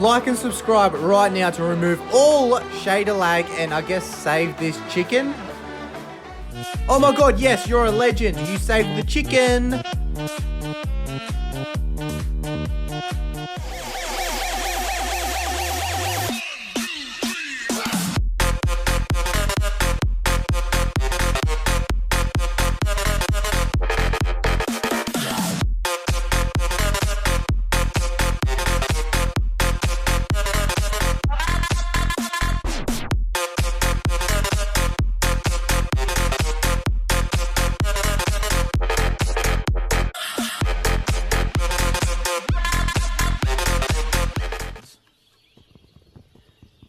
like and subscribe right now to remove all shader lag and I guess save this chicken. Oh my god, yes, you're a legend. You saved the chicken.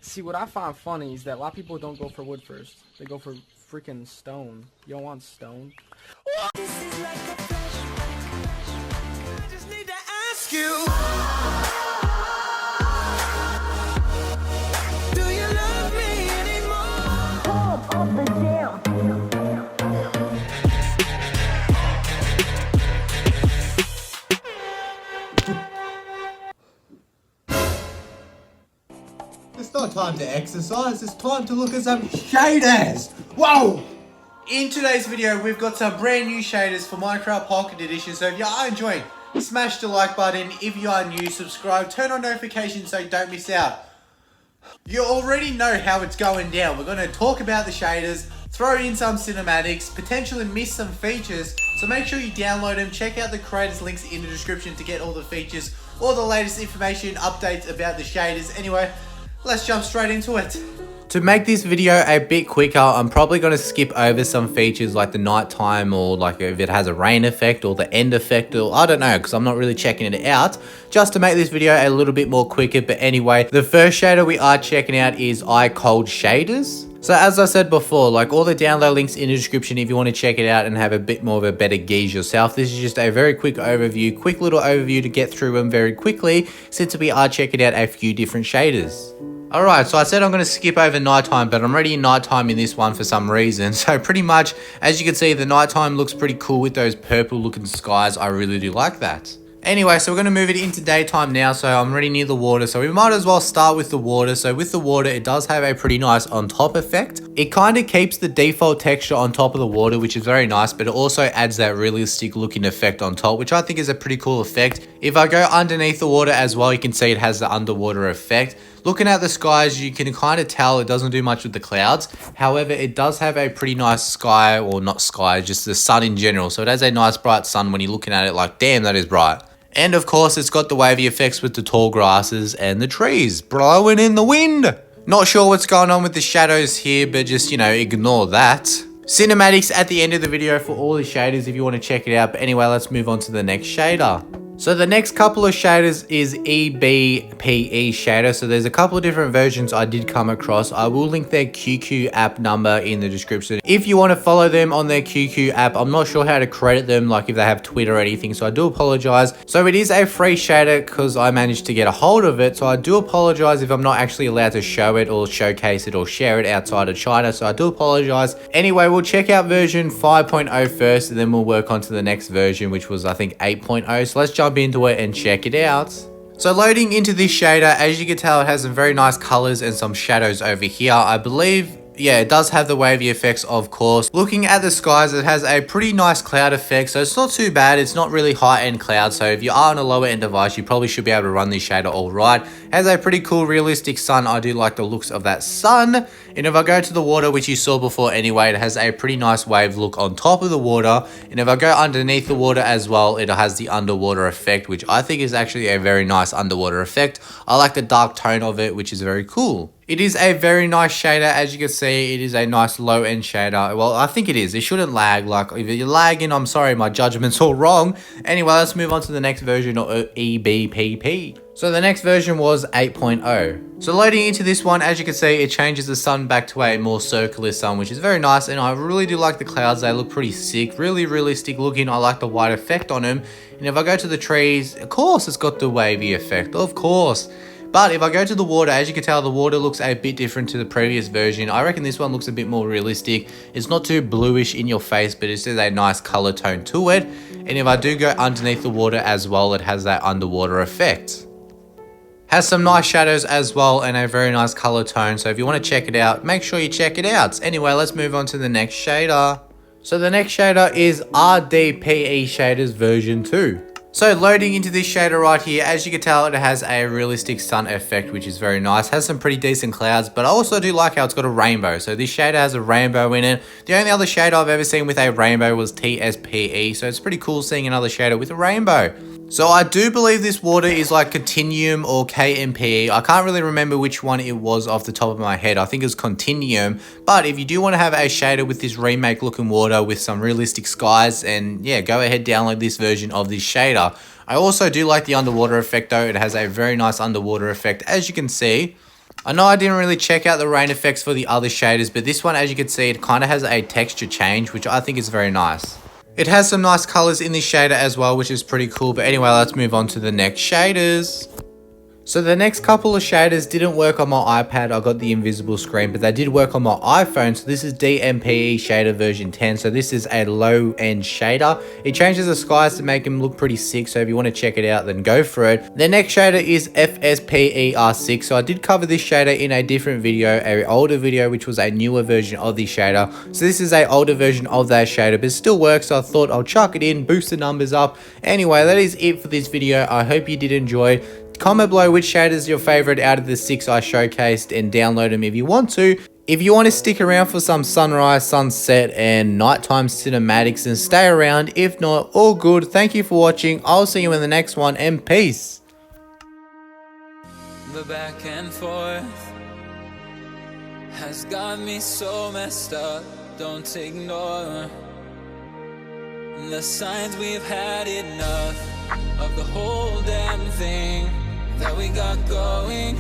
See, what I find funny is that a lot of people don't go for wood first. They go for freaking stone. You don't want stone. This is like a flashback. I just need to ask you. Do you love me anymore? Pump up the jam. It's not time to exercise, it's time to look at some shaders! Whoa! In today's video, we've got some brand new shaders for Minecraft Pocket Edition, so if you are enjoying, smash the like button. If you are new, subscribe, turn on notifications so you don't miss out. You already know how it's going down. We're going to talk about the shaders, throw in some cinematics, potentially miss some features, so make sure you download them, check out the creators links in the description to get all the features, all the latest information, updates about the shaders. Anyway, let's jump straight into it. To make this video a bit quicker, I'm probably going to skip over some features like the nighttime, or like if it has a rain effect or the end effect, or I don't know, because I'm not really checking it out, just to make this video a little bit more quicker. But anyway, the first shader we are checking out is iCold Shaders. So as I said before, like all the download links in the description if you want to check it out and have a bit more of a better gauge yourself. This is just a very quick overview, quick little overview to get through them very quickly, since we are checking out a few different shaders. Alright, so I said I'm going to skip over nighttime, but I'm already in nighttime in this one for some reason. So pretty much, as you can see, the nighttime looks pretty cool with those purple looking skies. I really do like that. Anyway, so we're going to move it into daytime now, so I'm already near the water, so we might as well start with the water. So with the water, it does have a pretty nice on top effect. It kind of keeps the default texture on top of the water, which is very nice, but it also adds that realistic looking effect on top, which I think is a pretty cool effect. If I go underneath the water as well, you can see it has the underwater effect. Looking at the skies, you can kind of tell it doesn't do much with the clouds. However, it does have a pretty nice sky, or not sky, just the sun in general. So it has a nice bright sun when you're looking at it like, damn, that is bright. And of course, it's got the wavy effects with the tall grasses and the trees blowing in the wind. Not sure what's going on with the shadows here, but just, you know, ignore that. Cinematics at the end of the video for all the shaders if you want to check it out. But anyway, let's move on to the next shader. So the next couple of shaders is EBPE shader. So there's a couple of different versions I did come across. I will link their QQ app number in the description if you want to follow them on their QQ app. I'm not sure how to credit them, like if they have Twitter or anything, so I do apologize. So it is a free shader because I managed to get a hold of it, so I do apologize if I'm not actually allowed to show it or showcase it or share it outside of China, so I do apologize. Anyway, we'll check out version 5.0 first, and then we'll work on to the next version, which was I think 8.0. So let's jump into it and check it out. So loading into this shader, as you can tell, it has some very nice colors and some shadows over here. I believe, yeah, it does have the wavy effects, of course. Looking at the skies, it has a pretty nice cloud effect, so it's not too bad. It's not really high-end cloud, so if you are on a lower-end device, you probably should be able to run this shader all right. It has a pretty cool, realistic sun. I do like the looks of that sun. And if I go to the water, which you saw before anyway, it has a pretty nice wave look on top of the water. And if I go underneath the water as well, it has the underwater effect, which I think is actually a very nice underwater effect. I like the dark tone of it, which is very cool. It is a very nice shader. As you can see, it is a nice low-end shader. Well, I think it is. It shouldn't lag. Like, if you're lagging, I'm sorry, my judgment's all wrong. Anyway, let's move on to the next version of EBPP. So the next version was 8.0. So loading into this one, as you can see, it changes the sun back to a more circular sun, which is very nice. And I really do like the clouds. They look pretty sick, really realistic looking. I like the white effect on them. And if I go to the trees, of course, it's got the wavy effect, of course. But if I go to the water, as you can tell, the water looks a bit different to the previous version. I reckon this one looks a bit more realistic. It's not too bluish in your face, but it's just a nice color tone to it. And if I do go underneath the water as well, it has that underwater effect. Has some nice shadows as well and a very nice color tone. So if you want to check it out, make sure you check it out. Anyway, let's move on to the next shader. So the next shader is RDPE Shaders version 2. So loading into this shader right here, as you can tell, it has a realistic sun effect, which is very nice. Has some pretty decent clouds, but I also do like how it's got a rainbow. So this shader has a rainbow in it. The only other shader I've ever seen with a rainbow was TSPE. So it's pretty cool seeing another shader with a rainbow. So I do believe this water is like Continuum or KMPE. I can't really remember which one it was off the top of my head. I think it was Continuum. But if you do want to have a shader with this remake looking water with some realistic skies, and yeah, go ahead, download this version of this shader. I also do like the underwater effect though. It has a very nice underwater effect, as you can see. I know I didn't really check out the rain effects for the other shaders, but this one, as you can see, it kind of has a texture change, which I think is very nice. It has some nice colors in this shader as well, which is pretty cool. But anyway, let's move on to the next shaders. So the next couple of shaders didn't work on my iPad. I got the invisible screen, but they did work on my iPhone. So this is DMPE shader version 10. So this is a low end shader. It changes the skies to make them look pretty sick. So if you want to check it out, then go for it. The next shader is FSPER6. So I did cover this shader in a different video, an older video, which was a newer version of this shader. So this is an older version of that shader, but it still works. So I thought I'll chuck it in, boost the numbers up. Anyway, that is it for this video. I hope you did enjoy. Comment below which shader is your favorite out of the 6 I showcased, and download them if you want to. If you want to stick around for some sunrise, sunset, and nighttime cinematics, then stay around. If not, all good. Thank you for watching. I'll see you in the next one, and peace. The back and forth has got me so messed up. Don't ignore the signs. We've had enough of the whole damn thing that we got going.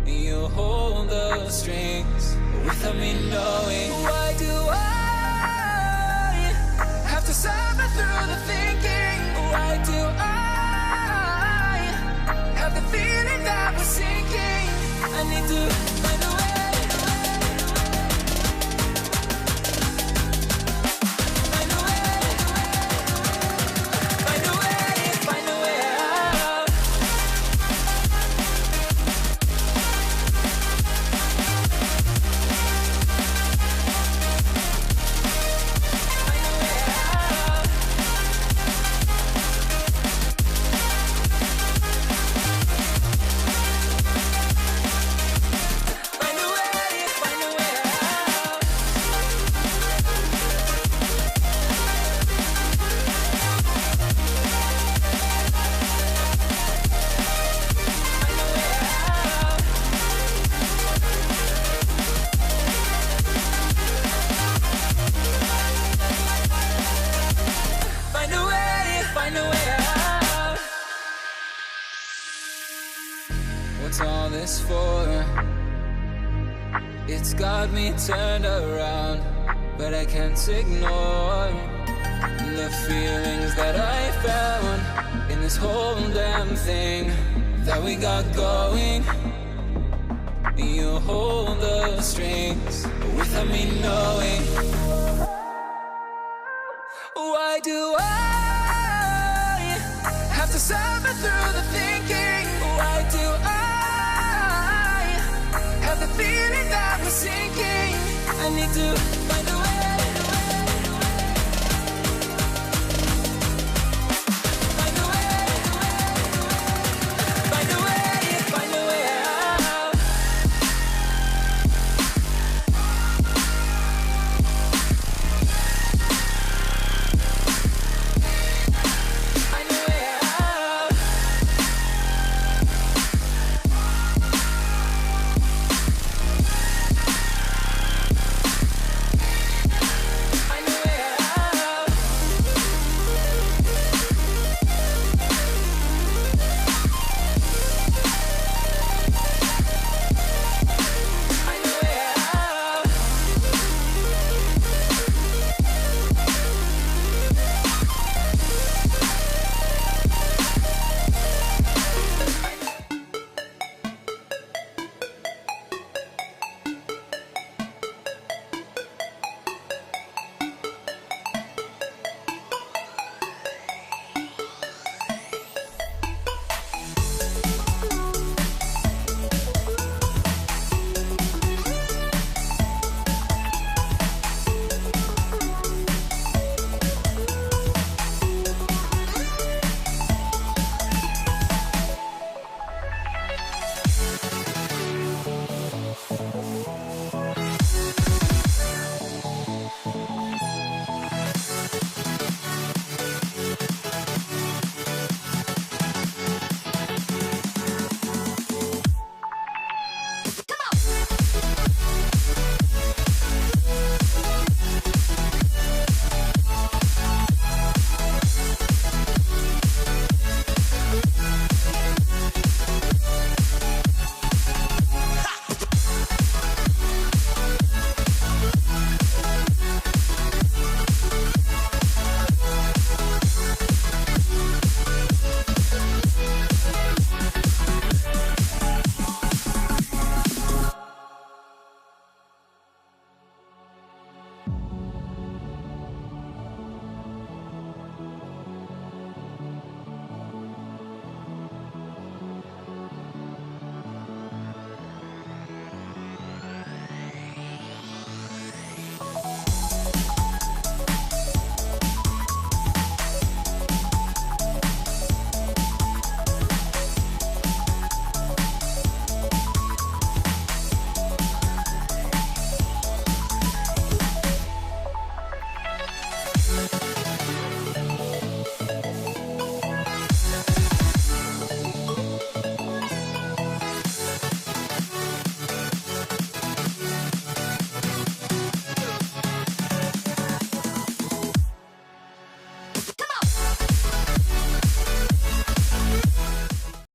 You hold the strings without me knowing. Why do I have to suffer through the thinking? Why do I have the feeling that we're sinking? I need to find a way. What's all this for? It's got me turned around, but I can't ignore the feelings that I found in this whole damn thing that we got going. You hold the strings without me knowing. Why do I have to suffer through the thinking? Why do I have the feeling that we're sinking? I need to find